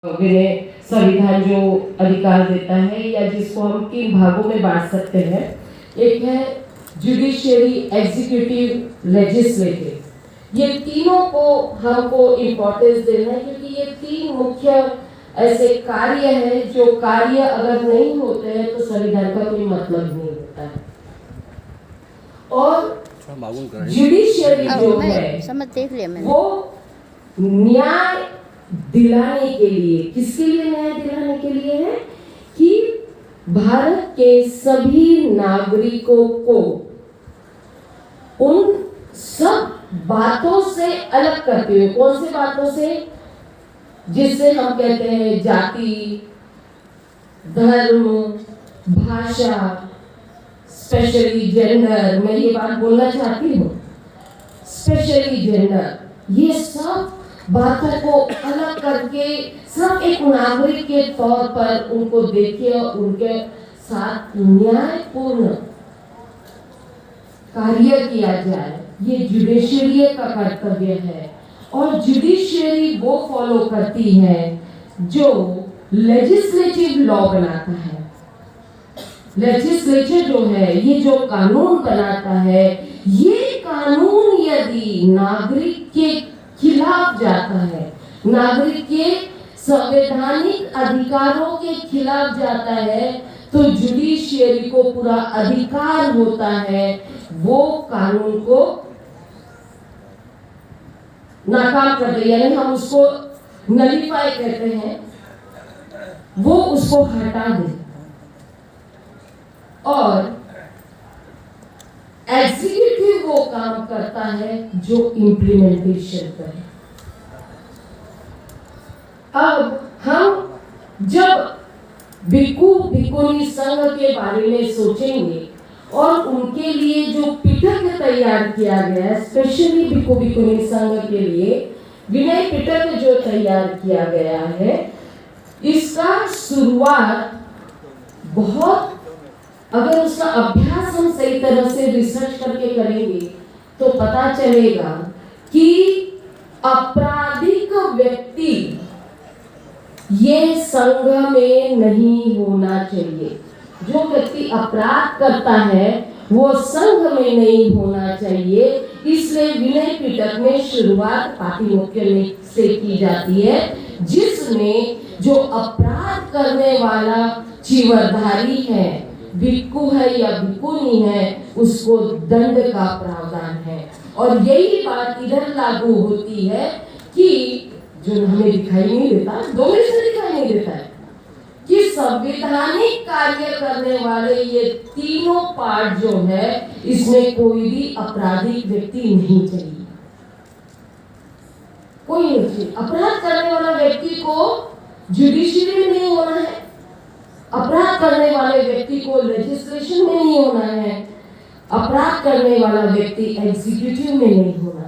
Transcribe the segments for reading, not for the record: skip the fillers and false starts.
विनय संविधान जो अधिकार देता है या जिसको हम 3 भागों में बांट सकते हैं। एक है जुडिशियरी, एग्जीक्यूटिव, लेजिस्लेटिव। ये तीनों को हमको इम्पोर्टेंस देना है क्योंकि ये 3 मुख्य ऐसे कार्य हैं जो कार्य अगर नहीं होते हैं तो संविधान का कोई मतलब नहीं होता है। और जुडिशियरी जो है समझ देख लिया मैंने। वो न्याय दिलाने के लिए, किसके लिए न्याय दिलाने के लिए है कि भारत के सभी नागरिकों को उन सब बातों से अलग करते हुए, कौन सी बातों से, जिससे हम कहते हैं जाति, धर्म, भाषा, स्पेशली जेंडर, मैं ये बात बोलना चाहती हूँ, स्पेशली जेंडर, ये सब बातों को अलग करके सब एक नागरिक के तौर पर उनको देखिए और उनके साथ न्यायपूर्ण कार्य किया जाए। ये जुडिशियरी का कर्तव्य है और जुडिशियरी वो फॉलो करती है जो लेजिस्लेटिव लॉ बनाता है। लेजिस्लेचर जो है, ये जो कानून बनाता है, ये कानून यदि नागरिक के खिलाफ जाता है, नागरिक के संवैधानिक अधिकारों के खिलाफ जाता है, तो जुडिशियरी को पूरा अधिकार होता है वो कानून को नाकाम कर दे, यानी हम उसको नलीफाई कहते हैं, वो उसको हटा दे। और एग्जीक्यूटिव वो काम करता है जो इम्प्लीमेंटेशन करे। अब हम जब भिक्खु भिक्खुनी संघ के बारे में सोचेंगे और उनके लिए जो पिटक तैयार किया गया है, स्पेशली भिक्खु भिक्खुनी संघ के लिए विनय पिटक जो तैयार किया गया है, इसका शुरुआत बहुत, अगर उसका अभ्यास हम सही तरह से रिसर्च करके करेंगे तो पता चलेगा कि आपराधिक व्यक्ति ये संघ में नहीं होना चाहिए। जो व्यक्ति अपराध करता है वो संघ में नहीं होना चाहिए। इसलिए विनय पिटक में शुरुआत पार्टी मुख्य से की जाती है, जिसमें जो अपराध करने वाला चीवरधारी है, भिक्खु है या भिक्खुनी है, उसको दंड का प्रावधान है। और यही बात इधर लागू होती है कि जो हमें दिखाई नहीं देता, 2 में से दिखाई नहीं देता है कि संवैधानिक कार्य करने वाले ये तीनों पार्ट जो है, इसमें कोई भी आपराधिक व्यक्ति नहीं चाहिए, कोई नहीं चाहिए। अपराध करने वाला व्यक्ति को जुडिशियरी में नहीं होना है, अपराध करने वाले व्यक्ति को लेजिस्लेशन में नहीं होना है, अपराध करने वाला व्यक्ति एग्जीक्यूटिव में नहीं होना है।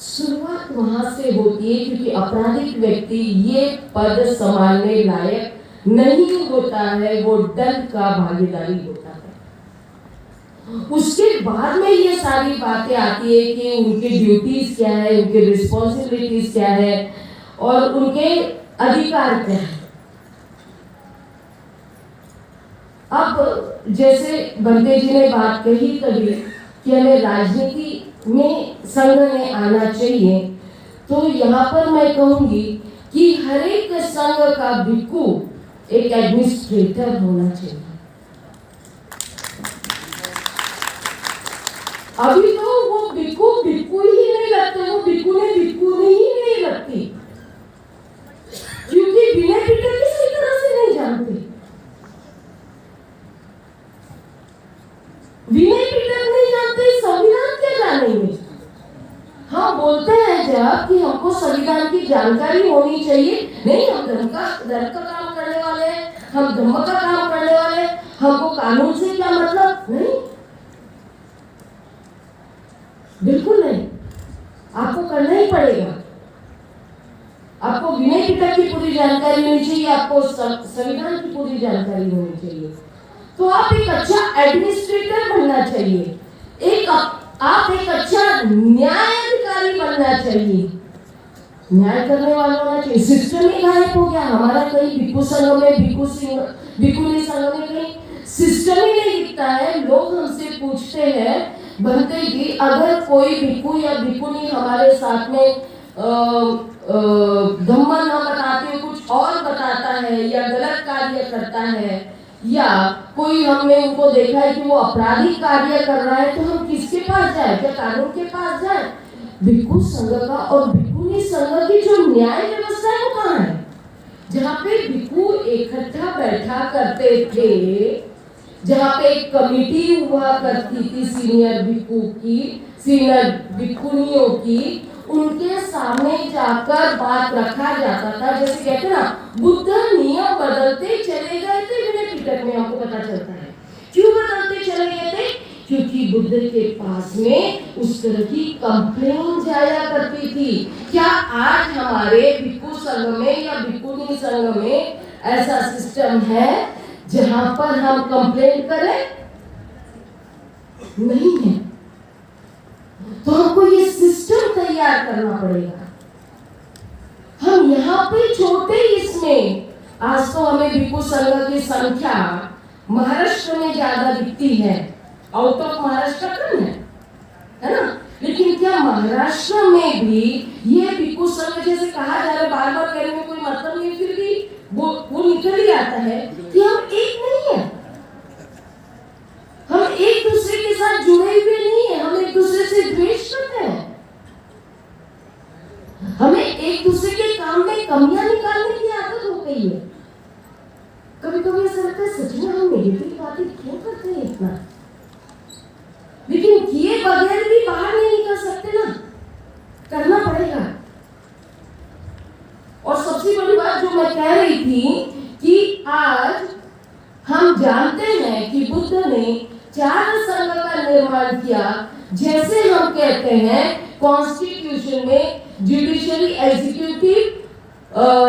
शुरुआत वहां से होती है क्योंकि आपराधिक व्यक्ति ये पद संभालने लायक नहीं होता है, वो दंड का भागीदारी होता है। उसके बाद में ये सारी बातें आती है कि उनकी ड्यूटीज क्या है, उनकी रिस्पॉन्सिबिलिटीज क्या है और उनके अधिकार क्या है। अब जैसे बंते जी ने बात कही तभी कि हमें राजनीति में संघ में आना चाहिए, तो यहाँ पर मैं कहूंगी कि हर एक संघ का भिक्खु एक एडमिनिस्ट्रेटर होना चाहिए। अभी तो वो भिक्खु भिक्खु ही नहीं लगते, वो भिक्खु ने भिक्खुनी ही नहीं लगती, क्योंकि विनय पिटक किसी तरह से नहीं जानते। विनय पिटक नहीं जानते, संविधान क्या जानेंगे। हाँ, बोलते हैं जब कि हमको संविधान की जानकारी होनी चाहिए, नहीं हम धर्म का काम करने वाले हैं, हम धर्म का काम करने वाले, हमको कानून से क्या मतलब, नहीं, बिल्कुल नहीं। आपको करना ही पड़ेगा, आपको विनय पिटक की पूरी जानकारी होनी चाहिए, आपको संविधान की पूरी जानकारी होनी चाहिए। तो आप एक अच्छा एडमिनिस्ट्रेटर बनना चाहिए, आप एक अच्छा न्यायाधिकारी बनना चाहिए। न्याय करने वाला होना चाहिए। सिस्टम ही गायब हो गया हमारा। कहीं भिक्षु संघ में, भिक्षुनी संघ में कहीं सिस्टम ही नहीं दिखता है। लोग हमसे पूछते हैं बनते जी, अगर कोई भिक्षु या भिक्षुनी हमारे साथ में धम्म न बताते कुछ और बताता है या गलत कार्य करता है, या कोई हमने उनको देखा है कि वो अपराधी कार्य कर रहा है, तो हम किसके पास जाए? क्या कानून के पास जाए? भिक्षु संघ का और भिक्षुनी संघ की जो न्याय व्यवस्था है वो कहाँ है? जहाँ पे भिक्षु इकट्ठा बैठा करते थे, जहाँ पे एक कमेटी हुआ करती थी सीनियर भिक्षु की, सीनियर भिक्षुनियों की, उनके सामने जाकर बात रखा जाता था। जैसे कहते ना, बुद्ध नियम बदलते चले गए थे। विनय पिटक में हमको पता चलता है क्यों बदलते चले गए थे, क्योंकि बुद्ध के पास में उस तरह की कंप्लेन जाया करती थी। क्या आज हमारे भिक्षु संघ में या भिक्षुनी संघ में ऐसा सिस्टम है जहां पर हम कंप्लेन करें? नहीं है। तो हमको ये सिस्टम तैयार करना पड़ेगा। हम यहाँ पे छोटे इसमें, आज तो हमें भिक्षु संघ की संख्या महाराष्ट्र में ज्यादा दिखती है, आउट ऑफ महाराष्ट्र कम है ना? लेकिन क्या महाराष्ट्र में भी ये भिक्षु संघ जैसे कहा जा रहा है, बार बार कहने में कोई मतलब नहीं, फिर भी वो निकल ही आता है कि हम एक नहीं है, हम एक दूसरे के साथ जुड़े हुए नहीं है, हम एक दूसरे से द्वेष करते हैं, हमें एक दूसरे के काम में कमियां निकालने की आदत हो गई है। कभी कभी ऐसा लगता है सच में हम नेगेटिव बातें क्यों करते हैं इतना, लेकिन किए बगैर भी बाहर नहीं निकल सकते ना, करना पड़ेगा। और सबसे बड़ी बात जो मैं कह रही थी कि आज हम जानते हैं कि बुद्ध ने 4 संघ का निर्माण किया। जैसे हम कहते हैं कॉन्स्टिट्यूशन में जुडिशरी, एग्जीक्यूटिव,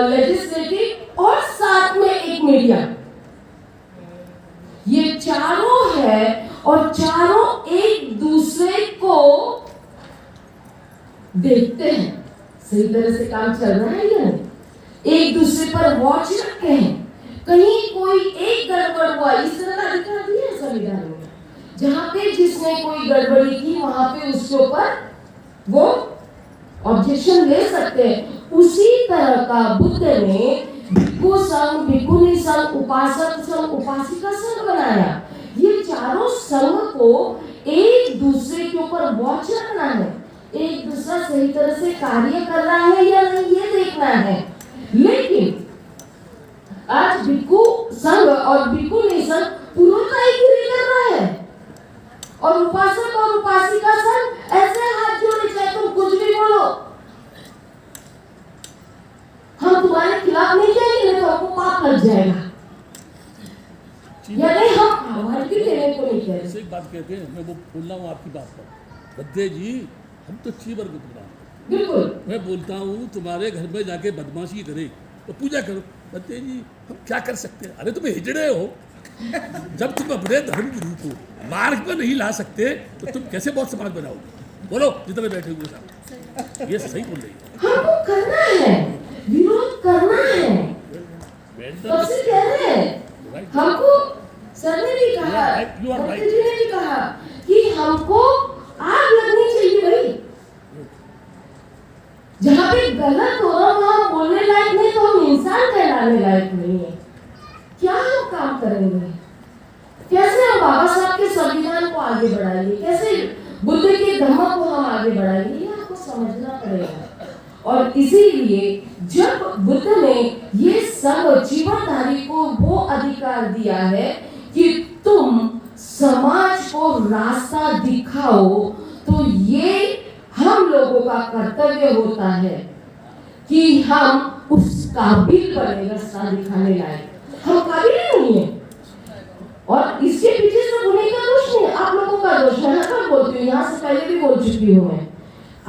लेजिस्लेटिव और साथ में एक मीडिया, ये चारों है और चारों एक दूसरे को देखते हैं सही तरह से काम चल रहा है या नहीं, एक दूसरे पर वॉच रखते हैं। कहीं कोई एक गड़बड़ हुआ, इस तरह का अधिकार दिया है संविधान में, जहां पे जिसने कोई गड़बड़ी की वहां पे उसके ऊपर वो ऑब्जेक्शन ले सकते हैं। उसी तरह का बुद्ध ने भिक्षु संघ, भिक्षुनी संघ, उपासक संघ, उपासिका संघ बनाया। ये चारों संघ को एक दूसरे के ऊपर वॉच रखना है, एक दूसरा सही तरह से कार्य कर रहा है या नहीं ये देखना है। लेकिन आज भिक्षु संघ और भिक्षुनी संघ पूर्णताईगिरी कर रहा है, और उपासक और उपासिका संघ ऐसे हाथ जोड़े, चाहे तुम कुछ भी बोलो, हम तुम्हारे खिलाफ नहीं जाएंगे, तो आपको पाप लग जाएगा। यानी हम आवाज भी देने को नहीं कह रहे। एक बात कहते हैं, मैं वो बोल रहा हूँ आपकी बात पर, बद्दे जी हम तो चीवर गुजरा, बिल्कुल मैं बोलता हूँ तुम्हारे घर में जाके बदमाशी करे तो पूजा करो। बद्दे जी हम क्या कर सकते हैं? अरे तुम हिजड़े हो, जब तुम अपने धर्म गुरु को मार्ग पर नहीं ला सकते तो तुम कैसे बहुत समाज बनाओगे? बोलो जितने बैठे हुए साहब, ये सही बोल रही है। हमको करना है, विरोध करना है, सबसे कह रहे हैं हमको। सर ने भी कहा, भक्ति जी ने भी कहा कि हमको आग लगनी चाहिए भाई। जहाँ पे गलत हो रहा वहाँ बोलने लायक नहीं, तो हम इंसान कहलाने लायक नहीं है। क्या हम काम करेंगे? कैसे हम बाबा साहब के संविधान को आगे बढ़ाएंगे? कैसे बुद्ध के धम्म को हम आगे बढ़ाएंगे? ये आपको समझना पड़ेगा। और इसीलिए जब बुद्ध ने ये सब जीवनधारी को वो अधिकार दिया है कि तुम समाज को रास्ता दिखाओ, तो ये हम लोगों का कर्तव्य होता है कि हम उस काबिल बने रास्ता दिखाने लायक। हम काबिल नहीं है, और इसके पीछे सब उन्हीं का दोष नहीं है, आप लोगों का दोष है। मैं बोलती हूँ, यहाँ से पहले भी बोल चुकी हूँ मैं,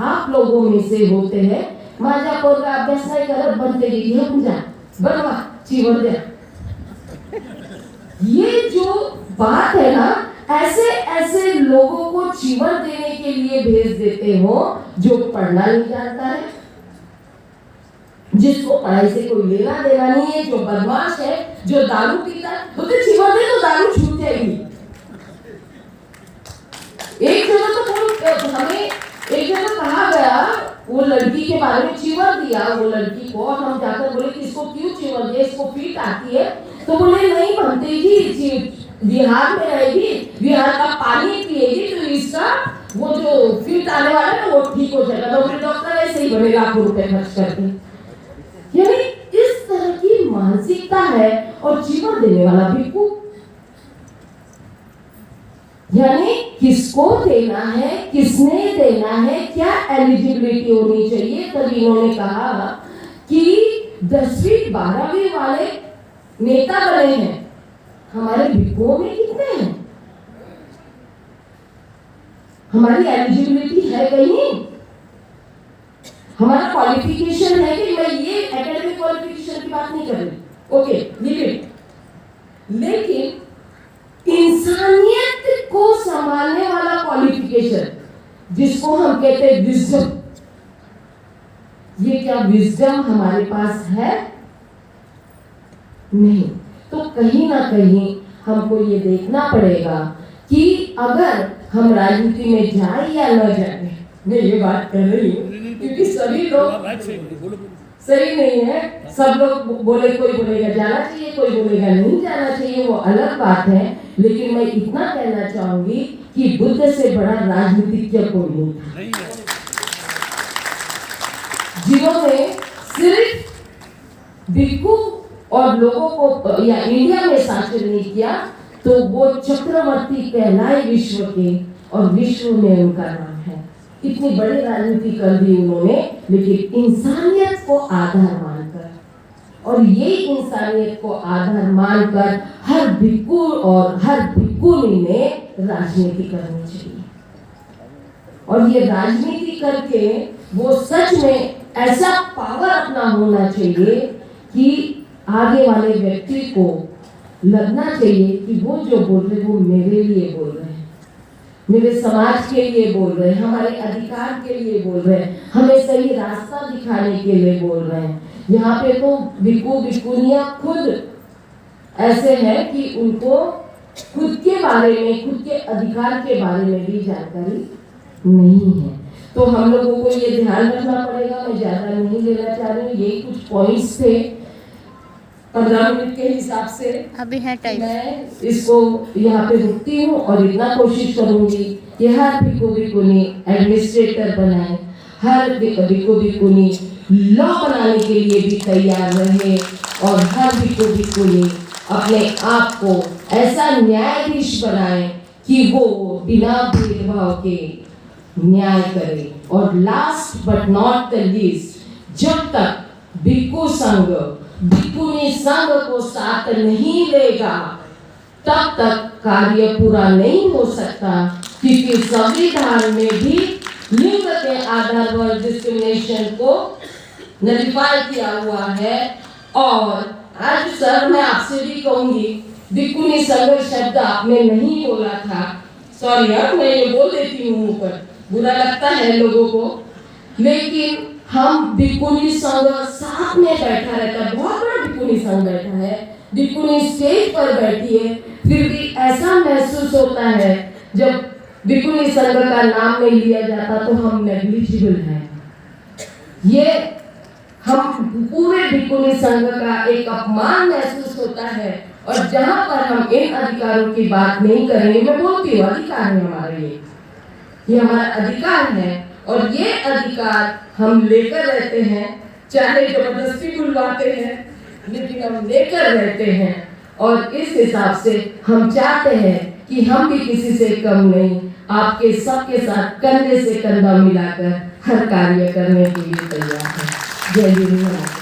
आप लोगों में से होते हैं। माझ्या पोरगा अभ्यास नाही करत, बनते घेऊन जा, बनवा चिवर द्या। ये जो बात है ना, ऐसे ऐसे लोगों को जीवन देने के लिए भेज देते हो जो पढ़ना नहीं जानता है, जिसको पढ़ाई से कोई लेना देना नहीं है, जो बदमाश है, जो दारू पीता है, तो चीवर दे तो दारू छूट जाएगी। एक जगह तो हमें एक जगह कहा गया, वो लड़की के बारे में चीवर दिया वो लड़की को, और हम जाकर बोले कि इसको क्यों चीवर दिया, इसको फीट आती है, तो बोले नहीं बनते जी, बिहार में रहेगी, बिहार का पानी पिएगी तो इसका वो जो फीट आने वाला है वो ठीक हो जाएगा। तो डॉक्टर ऐसे ही बने लाखों रुपए खर्च करके। यानी इस तरह की मानसिकता है, और जीवन देने वाला भिक्षु। यानी किसको देना है, किसने देना है, क्या एलिजिबिलिटी होनी चाहिए। तभी इन्होंने कहा कि 10वीं 12वीं वाले नेता बने हैं, हमारे भिक्षुओं में कितने हैं, हमारी एलिजिबिलिटी है कहीं, हमारा क्वालिफिकेशन है कि मैं ये एकेडमिक क्वालिफिकेशन की बात नहीं कर रही, ओके लीव इट, लेकिन इंसानियत को संभालने वाला क्वालिफिकेशन, जिसको हम कहते हैं विजडम, ये क्या विजडम हमारे पास है? नहीं। तो कहीं ना कहीं हमको ये देखना पड़ेगा कि अगर हम राजनीति में जाए या न जाए, मैं ये बात कर रही हूँ क्योंकि सभी लोग सही नहीं है, सब लोग बोले, कोई बोलेगा जाना चाहिए, कोई बोलेगा नहीं जाना चाहिए, वो अलग बात है। लेकिन मैं इतना कहना चाहूंगी कि बुद्ध से बड़ा राजनीतिज्ञ कोई नहीं था, जिन्होंने सिर्फ भिक्षु और लोगों को या इंडिया में शासन नहीं किया, तो वो चक्रवर्ती कहलाए विश्व के, और विश्व में उनका नाम है। इतनी बड़ी राजनीति कर दी उन्होंने, लेकिन इंसानियत को आधार मानकर, और ये इंसानियत को आधार मानकर हर भिक्षु और हर भिक्षुनी ने राजनीति करनी चाहिए। और ये राजनीति करके वो सच में ऐसा पावर अपना होना चाहिए कि आगे वाले व्यक्ति को लगना चाहिए कि वो जो बोल रहे वो मेरे लिए बोल रहे हैं, मेरे समाज के लिए बोल रहे हैं, हमारे अधिकार के लिए बोल रहे हैं, हमें सही रास्ता दिखाने के लिए बोल रहे हैं। यहाँ पे तो भिक्षु भिक्षुनियाँ खुद ऐसे हैं कि उनको खुद के बारे में, खुद के अधिकार के बारे में भी जानकारी नहीं है। तो हम लोगों को ये ध्यान रखना पड़ेगा। मैं ज्यादा नहीं लेना चाह रही हूँ, यही कुछ पॉइंट्स थे 15 मिनट के हिसाब से। अभी है टाइम, मैं इसको यहाँ पे रुकती हूँ और इतना कोशिश करूंगी कि हर भिक्षु भिक्षुनी एडमिनिस्ट्रेटर बनाए, हर भिक्षु भिक्षुनी लॉ बनाने के लिए भी तैयार रहे, और हर भिक्षु भिक्षुनी अपने आप को ऐसा न्यायाधीश बनाए कि वो बिना भेदभाव के न्याय करे। और last but not the least, जब तक भिक्षु संघ भिक्षुनी संघ को साथ नहीं लेगा, तब तक कार्य पूरा नहीं हो सकता, क्योंकि संविधान में भी लिंग के आधार पर डिस्क्रिमिनेशन को नलिफाई किया हुआ है। और आज सर मैं आपसे भी कहूंगी, भिक्षुनी संघ शब्द आपने नहीं बोला था, सॉरी यार मैं ये बोल देती हूँ ऊपर, बुरा लगता है लोगों को, लेकिन हम भिक्षुनी संघ साथ में बैठा रहता है, बहुत बड़ा भिक्षुनी संघ बैठा है, भिक्षुनी स्टेज पर बैठी है, फिर भी ऐसा महसूस होता है जब भिक्षुनी संघ का नाम नहीं लिया जाता तो हम नेग्लिजिबल हैं। ये हम पूरे भिक्षुनी संघ का एक अपमान महसूस होता है। और जहां पर हम इन अधिकारों की बात नहीं करेंगे, मैं बोलती हूँ अधिकार है हमारे, ये हमारा अधिकार है, और ये अधिकार हम लेकर रहते हैं, चाहे जबरदस्ती बुलवाते हैं, लेकिन हम लेकर रहते हैं। और इस हिसाब से हम चाहते हैं कि हम भी किसी से कम नहीं, आपके सबके साथ कंधे से कंधा मिलाकर हर कार्य करने के लिए तैयार हैं। जय हिंद।